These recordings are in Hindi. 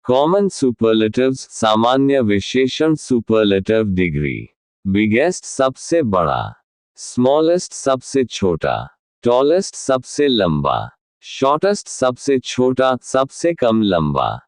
कॉमन सुपरलेटिव्स सामान्य विशेषण सुपरलेटिव डिग्री। बिगेस्ट सबसे बड़ा, स्मॉलेस्ट सबसे छोटा, टॉलेस्ट सबसे लंबा, शॉर्टेस्ट सबसे छोटा सबसे कम लंबा,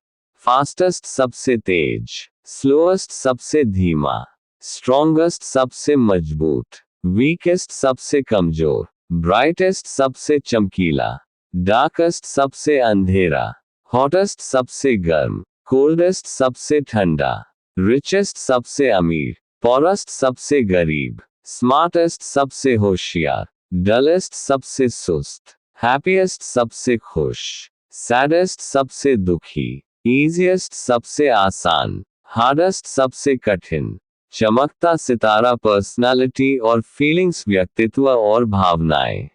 फास्टेस्ट सबसे तेज, स्लोएस्ट सबसे धीमा, स्ट्रॉन्गेस्ट सबसे मजबूत, वीकेस्ट सबसे कमजोर, ब्राइटेस्ट सबसे चमकीला, डार्केस्ट सबसे अंधेरा, हॉटेस्ट सबसे गर्म, कोल्डेस्ट सबसे ठंडा, रिचेस्ट सबसे अमीर, पॉरेस्ट सबसे गरीब, स्मार्टेस्ट सबसे होशियार, डलेस्ट सबसे सुस्त, हैप्पीएस्ट सबसे खुश, सैडेस्ट सबसे दुखी, इजीएस्ट सबसे आसान, हार्डेस्ट सबसे कठिन। चमकता सितारा पर्सनालिटी और फीलिंग्स व्यक्तित्व और भावनाएं।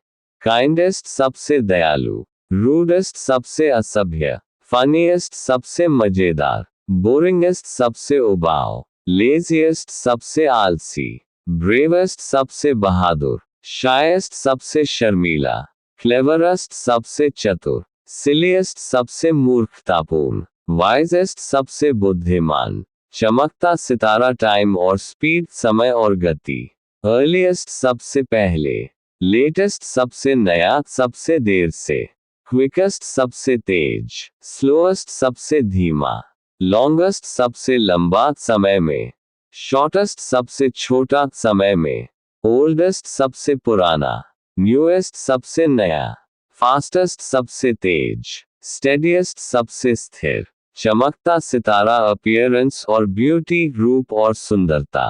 काइंडेस्ट सबसे दयालु, रूडेस्ट सबसे असभ्य, फनीएस्ट सबसे मजेदार, बोरिंगेस्ट सबसे उबाऊ, लेजीएस्ट सबसे आलसी, ब्रेवेस्ट सबसे बहादुर, शायेस्ट सबसे शर्मीला, क्लेवरेस्ट सबसे चतुर, सिलीएस्ट सबसे मूर्खतापूर्ण, वाइजेस्ट सबसे बुद्धिमान। चमकता सितारा टाइम और स्पीड समय और गति। अर्लीएस्ट सबसे पहले, लेटेस्ट सबसे नया सबसे देर से, क्विकेस्ट सबसे तेज, स्लोएस्ट सबसे धीमा, लॉन्गेस्ट सबसे लंबा समय में, शॉर्टेस्ट सबसे छोटा समय में, ओल्डेस्ट सबसे पुराना, न्यूएस्ट सबसे नया, फास्टेस्ट सबसे तेज, स्टेडीएस्ट सबसे स्थिर। चमकता सितारा अपीयरेंस और ब्यूटी रूप और सुंदरता।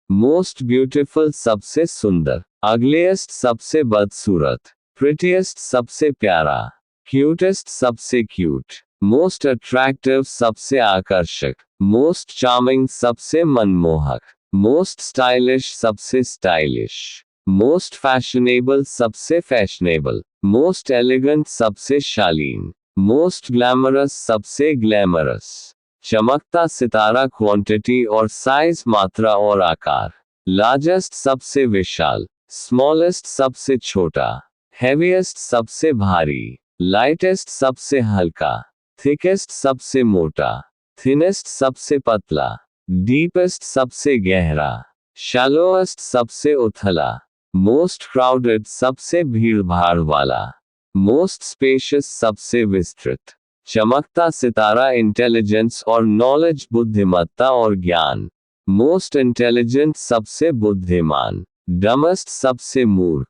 मोस्ट ब्यूटीफुल सबसे सुंदर, अगलीस्ट सबसे बदसूरत, प्रिटीएस्ट सबसे प्यारा, क्यूटेस्ट सबसे क्यूट, मोस्ट अट्रैक्टिव सबसे आकर्षक, मोस्ट चार्मिंग सबसे मनमोहक, मोस्ट स्टाइलिश सबसे स्टाइलिश, मोस्ट फैशनेबल सबसे फैशनेबल, मोस्ट एलिगेंट सबसे शालीन, मोस्ट ग्लैमरस सबसे ग्लैमरस। चमकता सितारा क्वांटिटी और साइज मात्रा और आकार। लार्जेस्ट सबसे विशाल, स्मॉलेस्ट सबसे छोटा, हेवीएस्ट सबसे भारी, लाइटेस्ट सबसे हल्का, थिकेस्ट सबसे मोटा, थिनेस्ट सबसे पतला, डीपेस्ट सबसे गहरा, शैलोएस्ट सबसे उथला, मोस्ट क्राउडेड सबसे भीड़ भाड़ वाला, मोस्ट स्पेशियस सबसे विस्तृत। चमकता सितारा इंटेलिजेंस और नॉलेज बुद्धिमत्ता और ज्ञान। मोस्ट इंटेलिजेंट सबसे बुद्धिमान, डमेस्ट सबसे मूर्ख,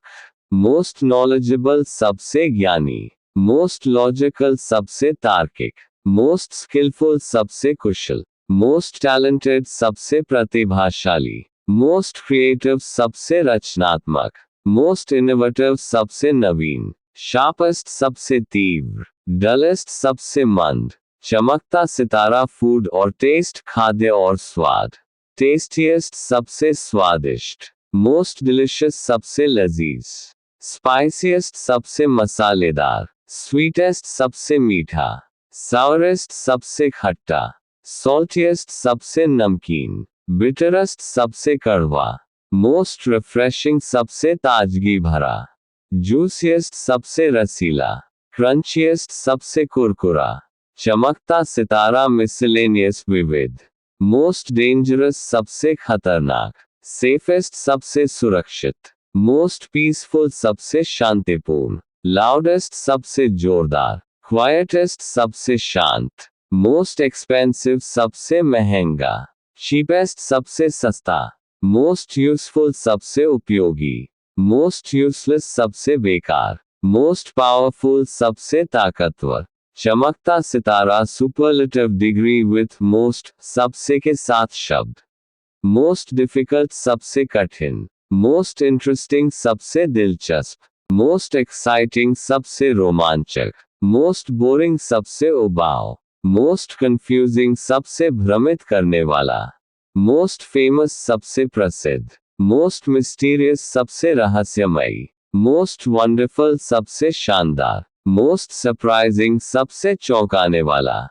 मोस्ट नॉलेजेबल सबसे ज्ञानी, मोस्ट लॉजिकल सबसे तार्किक, मोस्ट स्किलफुल सबसे कुशल, मोस्ट टैलेंटेड सबसे प्रतिभाशाली, मोस्ट क्रिएटिव सबसे रचनात्मक, मोस्ट इनोवेटिव सबसे नवीन, शार्पेस्ट सबसे तीव्र, डलेस्ट सबसे मंद। चमकता सितारा फूड और टेस्ट खाद्य और स्वाद। टेस्टीएस्ट सबसे स्वादिष्ट, मोस्ट डिलिशियस सबसे लजीज, स्पाइसीएस्ट सबसे मसालेदार, स्वीटेस्ट सबसे मीठा, सावरेस्ट सबसे खट्टा, सॉल्टीएस्ट सबसे नमकीन, बिटरेस्ट सबसे कड़वा, मोस्ट रिफ्रेशिंग सबसे ताजगी भरा, जूसीएस्ट सबसे रसीला, क्रंचीएस्ट सबसे कुरकुरा। चमकता सितारा मिसलेनियस विविध। मोस्ट डेंजरस सबसे खतरनाक, सेफेस्ट सबसे सुरक्षित, मोस्ट पीसफुल सबसे शांतिपूर्ण, लाउडेस्ट सबसे जोरदार, क्वाइटेस्ट सबसे शांत, मोस्ट एक्सपेंसिव सबसे महंगा, चीपेस्ट सबसे सस्ता, मोस्ट यूजफुल सबसे उपयोगी, मोस्ट यूजलेस सबसे बेकार, मोस्ट पावरफुल सबसे ताकतवर। चमकता सितारा सुपरलेटिव डिग्री विथ मोस्ट सबसे के साथ शब्द। मोस्ट डिफिकल्ट सबसे कठिन, मोस्ट इंटरेस्टिंग सबसे दिलचस्प, मोस्ट एक्साइटिंग सबसे रोमांचक, मोस्ट बोरिंग सबसे उबाऊ, मोस्ट कंफ्यूजिंग सबसे भ्रमित करने वाला, मोस्ट फेमस सबसे प्रसिद्ध, मोस्ट मिस्टीरियस सबसे रहस्यमयी, मोस्ट वंडरफुल सबसे शानदार, मोस्ट सरप्राइजिंग सबसे चौंकाने वाला,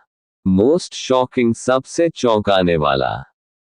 मोस्ट शॉकिंग सबसे चौंकाने वाला।